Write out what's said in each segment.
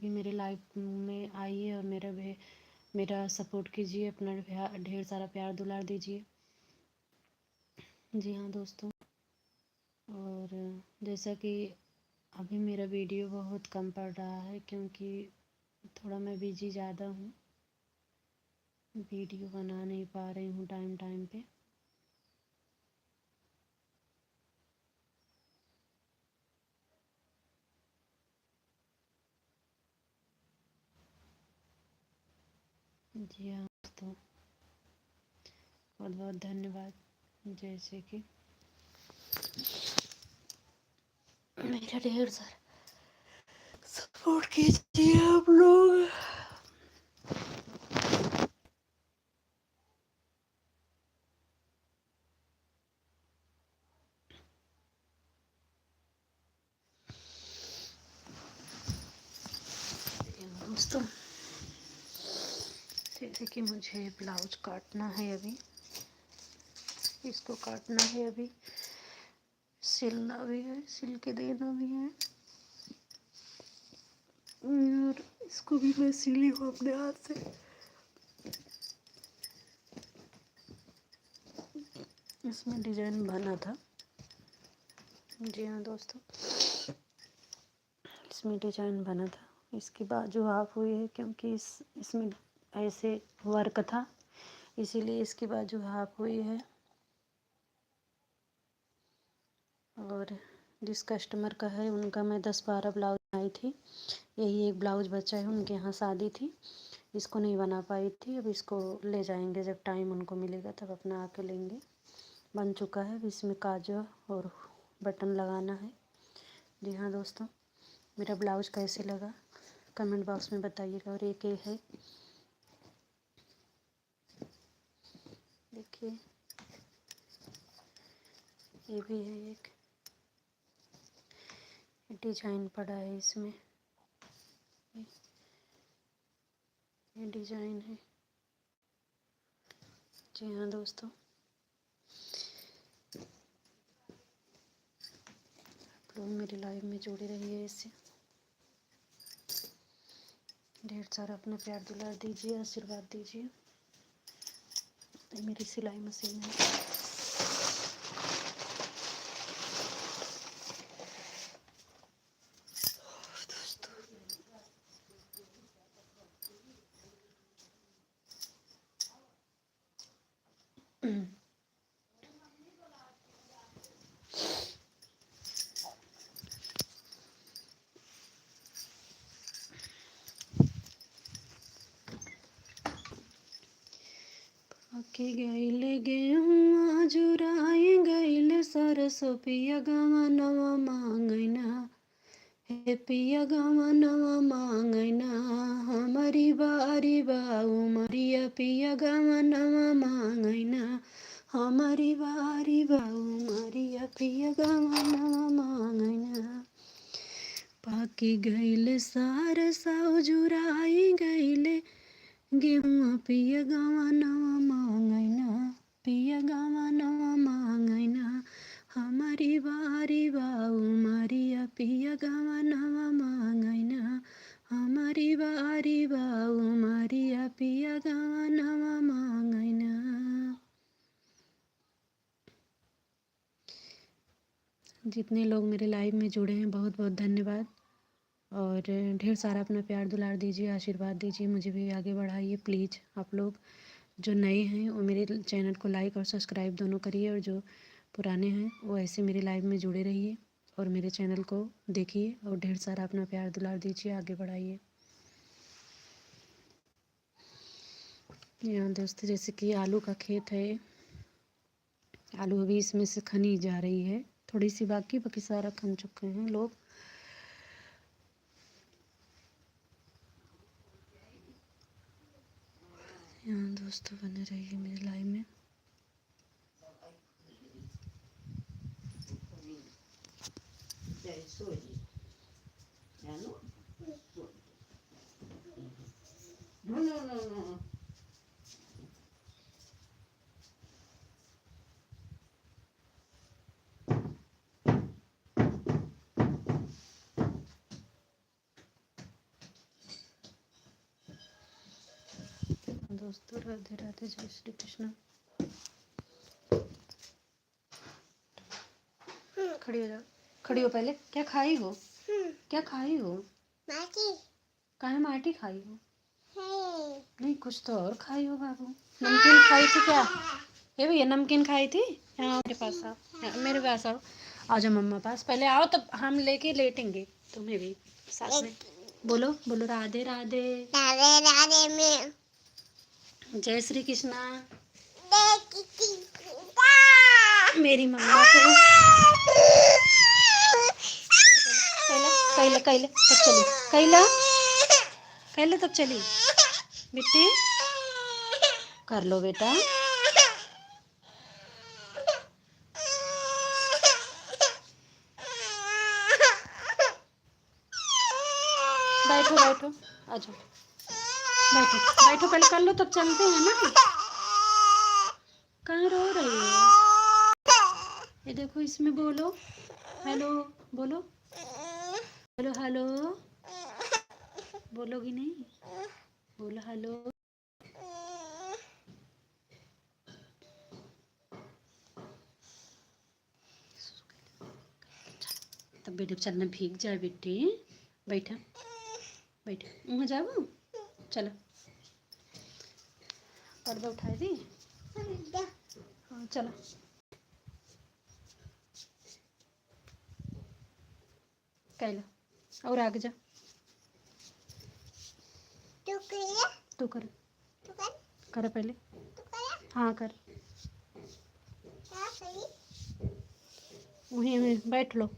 भी मेरे लाइफ में आइए और मेरा सपोर्ट कीजिए, अपना ढेर सारा प्यार दुलार दीजिए। जी हाँ दोस्तों, और जैसा कि अभी मेरा वीडियो बहुत कम पड़ रहा है क्योंकि थोड़ा मैं बिजी ज़्यादा हूँ, वीडियो बना नहीं पा रही हूँ टाइम पे। जी हाँ दोस्तों, बहुत बहुत धन्यवाद। जैसे कि मेरा ढेर सारा सपोर्ट कीजिए आप लोग। दोस्तों, जैसे कि मुझे ब्लाउज काटना है, अभी इसको काटना है, अभी सिलना भी है, सिल के देना भी है, और इसको भी मैं सिली हूँ अपने हाथ से। इसमें डिजाइन बना था। जी हाँ दोस्तों, इसमें डिजाइन बना था। इसकी बाजू हाफ हुई है क्योंकि इसमें ऐसे वर्क था, इसीलिए इसकी बाजू हाफ हुई है। और जिस कस्टमर का है उनका मैं 10-12 ब्लाउज बनाई थी, यही एक ब्लाउज बचा है, उनके यहाँ शादी थी, इसको नहीं बना पाई थी। अब इसको ले जाएंगे, जब टाइम उनको मिलेगा तब अपना आके लेंगे। बन चुका है, अब इसमें काजू और बटन लगाना है। जी हाँ दोस्तों, मेरा ब्लाउज कैसे लगा कमेंट बॉक्स में बताइएगा। और एक ये है, देखिए ये भी है, एक डिजाइन पड़ा है इसमें, ये डिजाइन है। जी हाँ दोस्तों, आप लोग मेरी लाइव में जुड़े रहिए, इससे ढेर सारा अपना प्यार दुलार दीजिए, आशीर्वाद दीजिए। मेरी सिलाई मशीन है। के गैले गेहुआ जुराई गैले सरसो पिया गवा नवा मांगना, हे पिया गवा नवा मांगना, हमारी बारी बाऊ मरिया पिया गवा नवा मांगना, हमारी बारी बाऊ मरिया पिया गवा नवा मांगना। पाकी गैले सार साऊ जुराई गैले गेहुआ पिया गवा नवा मांगना, पिया गवा नवा मांगना, हमारी बारी बाऊ मरिया पिया गवा नवा मांगना, हमारी बारी बाऊ मरिया पिया गवा नवा मांगना। जितने लोग मेरे लाइव में जुड़े हैं, बहुत बहुत धन्यवाद। और ढेर सारा अपना प्यार दुलार दीजिए, आशीर्वाद दीजिए, मुझे भी आगे बढ़ाइए प्लीज़। आप लोग जो नए हैं वो मेरे चैनल को लाइक और सब्सक्राइब दोनों करिए, और जो पुराने हैं वो ऐसे मेरे लाइव में जुड़े रहिए और मेरे चैनल को देखिए, और ढेर सारा अपना प्यार दुलार दीजिए, आगे बढ़ाइए। यहाँ दोस्तों, जैसे कि आलू का खेत है, आलू अभी इसमें से खनी जा रही है, थोड़ी सी बाकी सारा खन चुके हैं लोग। यहाँ दोस्तों बने रहिए मेरे लाइव में। दोस्तों, राधे राधे, जय श्री कृष्ण। खड़ी हो जाओ, खड़ी हो पहले। क्या खाई हो? क्या खाई हो? माटी। काहे माटी खाई हो? नहीं, कुछ तो और खाई हो बाबू। नमकीन खाई थी क्या? ये भैया नमकीन खाई थी। यहाँ मेरे पास आओ, मेरे पास आओ। आ जाओ मम्मा पास, पहले आओ तब हम लेके लेटेंगे तुम्हें भी साथ में। बोलो बोलो, राधे राधे। राधे राधे में जय श्री कृष्णा। मेरी मम्मा को कैला कैला तब चली, कैला कैला तब चली बेटी। कर लो बेटा। बैठो बैठो, आ जाओ, बैठो बैठो, पहले कर लो तब चलते हैं ना। कहाँ रो रही हो? ये देखो, इसमें बोलो हेलो, बोलो हेलो हेलो, बोलोगी नहीं? बोलो हेलो। तब बेटे चलना भीग जाए बेटे। बैठा बैठा, वहाँ जाओ, चलो। पर्दा उठाई दी। हाँ चलो, कैला और आगे जा। तू कर, कर पहले। हाँ कर, वहीं वहीं बैठ लो।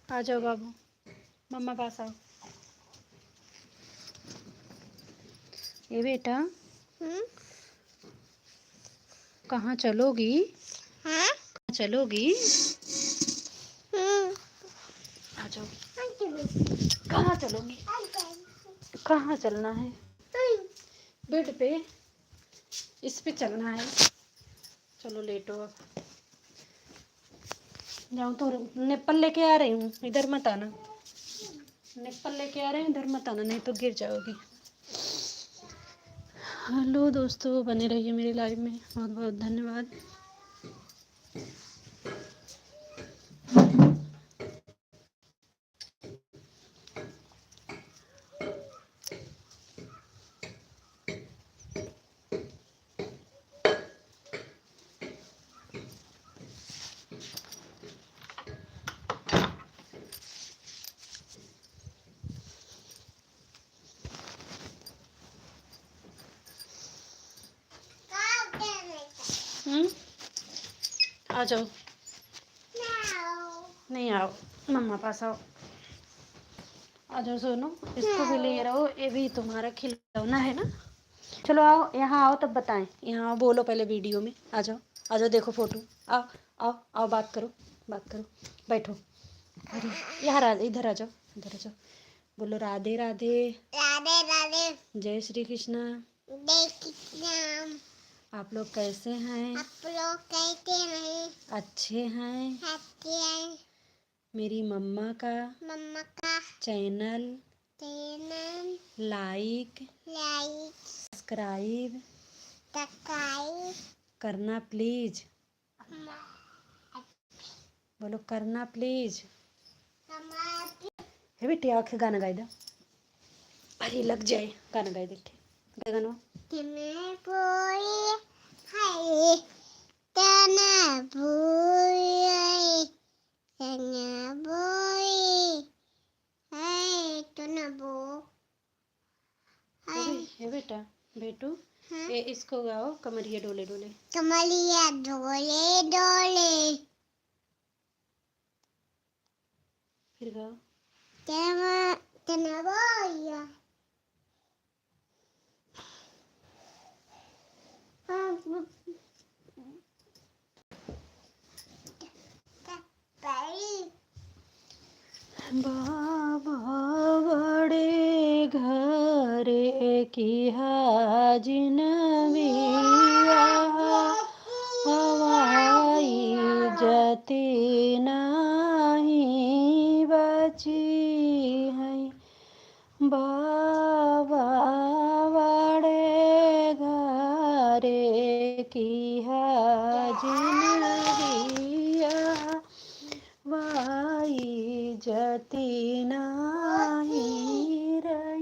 आ जाओ बाबू, मम्मा पास आओ। ये बेटा कहाँ चलोगी? कहाँ चलोगी? आ जाओ। कहाँ चलोगी? कहाँ चलना है? बेड पे, इस पे चलना है। चलो लेटो अब। जाओ तो, निप्पल लेके आ रही हूँ, इधर मत आना। निप्पल लेके आ रहे हैं, इधर मत आना, नहीं तो गिर जाओगी। हेलो दोस्तों, बने रहिए मेरी लाइव में, बहुत बहुत धन्यवाद। आ जाओ। नहीं आओ, मम्मा पास आओ। आ जाओ सोनो, इसको भी ले रहो, ये भी तुम्हारा खिलौना है ना। चलो आओ, यहाँ आओ तब बताएं। यहाँ आओ, बोलो पहले वीडियो में। आ जाओ आ जाओ, देखो फोटो। आओ आओ आओ, बात करो बात करो, बैठो। अरे यहाँ इधर आ जाओ, इधर आ जाओ। बोलो राधे राधे। राधे राधे, जय श्री कृष्णा। जय कृष्णा। आप लोग कैसे हैं? आप लोग कैसे हैं? अच्छे हैं, अच्छे हैं। मेरी मम्मा का चैनल लाइक सब्सक्राइब करना प्लीज। बोलो करना प्लीज। है बेटी, आखे गाना गाई दा। अरे लग जाए, गाना गाई देखे। गाना है बेटा, बेटू। ये इसको गाओ, कमरिया डोले डोले। कमरिया डोले डोले। फिर गाओ। बाबा की हाजिनबिया हवाई जती नहीं बची है। बाबा बड़े घरे की हाजिनबिया वाई जती नहीं रही।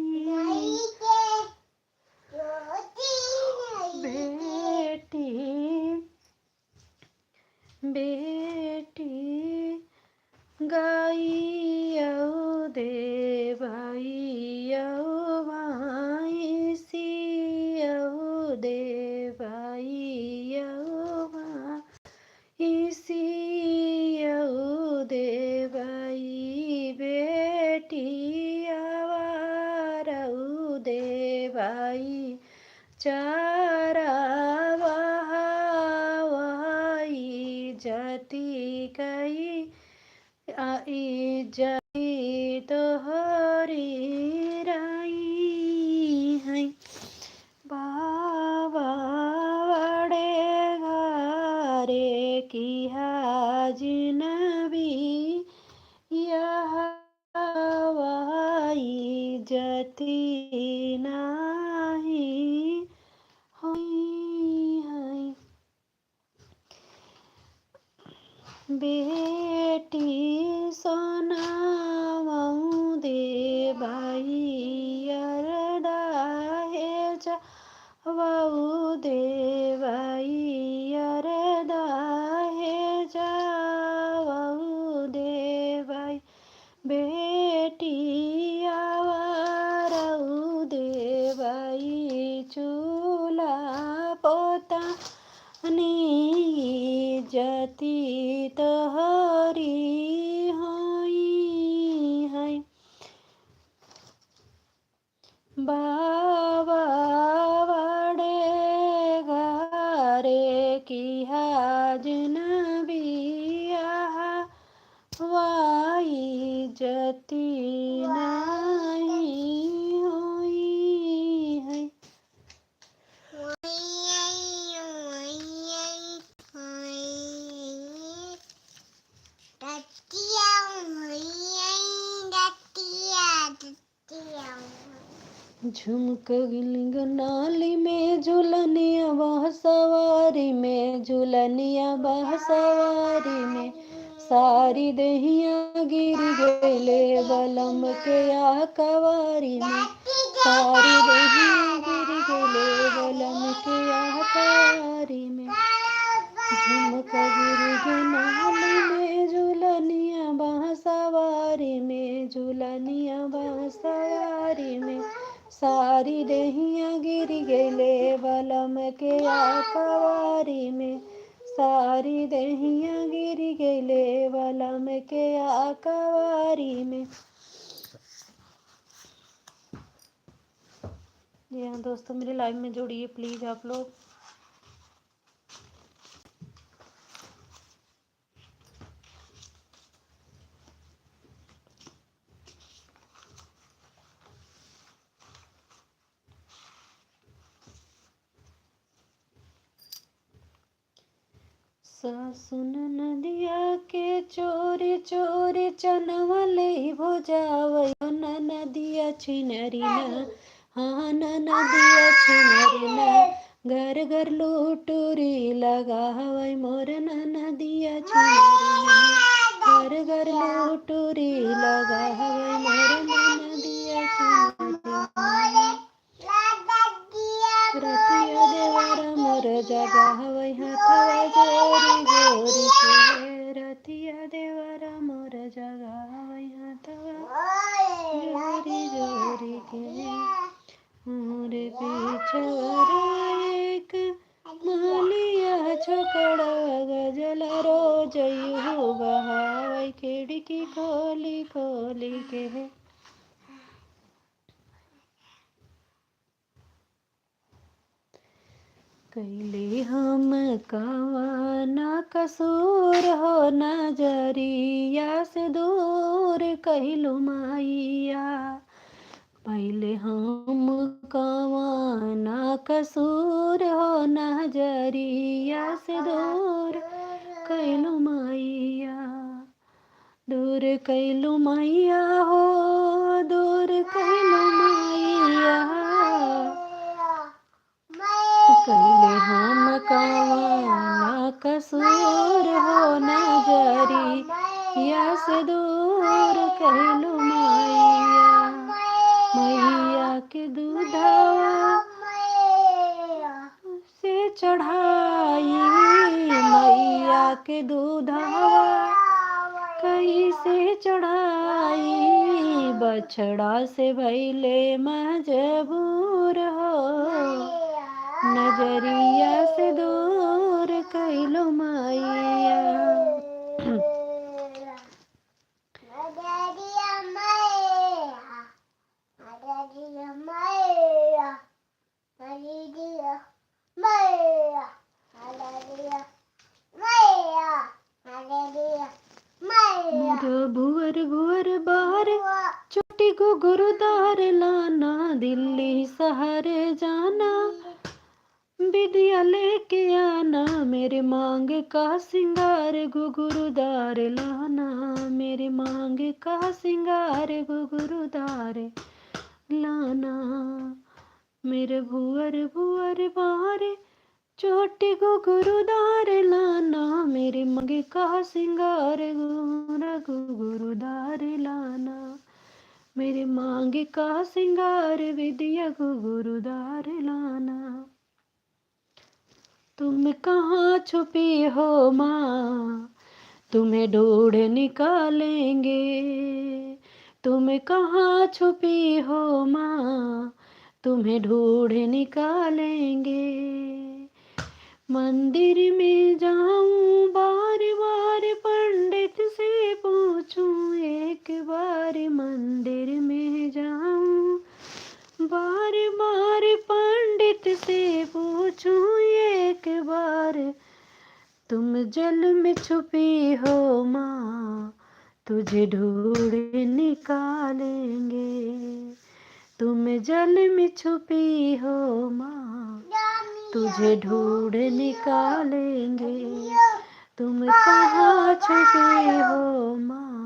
बेटी बेटी गाइयो देवाइयो भाई सियो देवाइयो भाई सियो देवाई बेटी आवारऊ देवाई चारा वहाई जती कई आई जती तोहरी रही है। बाबा बड़े घरे की हाजिनबी यह हवाई जती नहीं हुई है। बेटी सोनावऊ देवाई अरदा है जावऊ देवाई अरदा है जावऊ देवाई बेटी आवारऊ देवाई चूल्हा पोता जती तोहरी होई है। बाबा बड़े घरे की हाजिनबिया वाई जती नहीं हुई है। झुमक गिलिंग नाली में झुलनिया बह सवारी में झुलनिया बह सवारी में सारी दहिया गिर गले बलम के आ कवारी में सारी दहिया गिर गले बलम के आ कवारी में। झुमक गिर नाली में झुलनिया बह सवारी में झुलनिया बह सवारी में सारी दहिया गिर गले बलम के आ कवारी में सारी दहिया गिर गले बलम के आ कवारी में। जी हाँ दोस्तों, मेरे लाइव में जुड़िए प्लीज़ आप लोग। सासुन नदिया के चोरी चोरी चनवा ले भोजावयो नदिया छिनरिना हाँ नदिया छिनरिना घर घर लूटूरी लगावै मोर नदिया छिनरिना घर घर लूटूरी लगावै मोर नदिया छिनरिना। रतिया देवरा मोर जगावै हाथवा जोरी जोरी के रतिया देवरा मोर जगावै हाथवा जोरी जोरी के। मोरे पीछवा एक मालिया छोकड़ा गजल रोज यूं बहावै खिड़की खोली खोली के। कैले हम कवना कसूर हो नजरिया से दूर कहलू माइया पहले हम कवाना कसूर हो नजरिया से दूर कैलू मैया, दूर कैलू मैया हो, दूर कैलू मैया। कैले हम कवाना कसूर हो नजरिया से दूर कैलू मैया, मैया के दूधवा से चढ़ाई, मैया के दूधवा कैसे चढ़ाई, बछड़ा से भैले मजबूर हो, नजरिया से दूर कैलो मैया। भुवर भुवर बार छोटी को गुरुदार लाना, दिल्ली शहर जाना विद्या लेके आना, मेरे मांग का सिंगार गुरुदार लाना, मेरे मांग का सिंगार गुरुदार लाना। मेरे भुवर भुवर बार छोटी को गुरुदार लाना, मेरे मांग का सिंगार गुरुदार लाना, मेरे मांग का सिंगार विद्या गुरुदार लाना। तुम कहाँ छुपी हो माँ, तुम्हें ढूंढ निकालेंगे, तुम कहाँ छुपी हो माँ, तुम्हें ढूंढ निकालेंगे। मंदिर में जाऊं बार बार पंडित से पूछूं, एक बार मंदिर में जाऊं बार बार पंडित से पूछूं, एक बार तुम जल में छुपी हो माँ, तुझे ढूंढ निकालेंगे, तुम जल में छुपी हो माँ, तुझे ढूंढ निकालेंगे, तुम कहाँ छुपी हो माँ।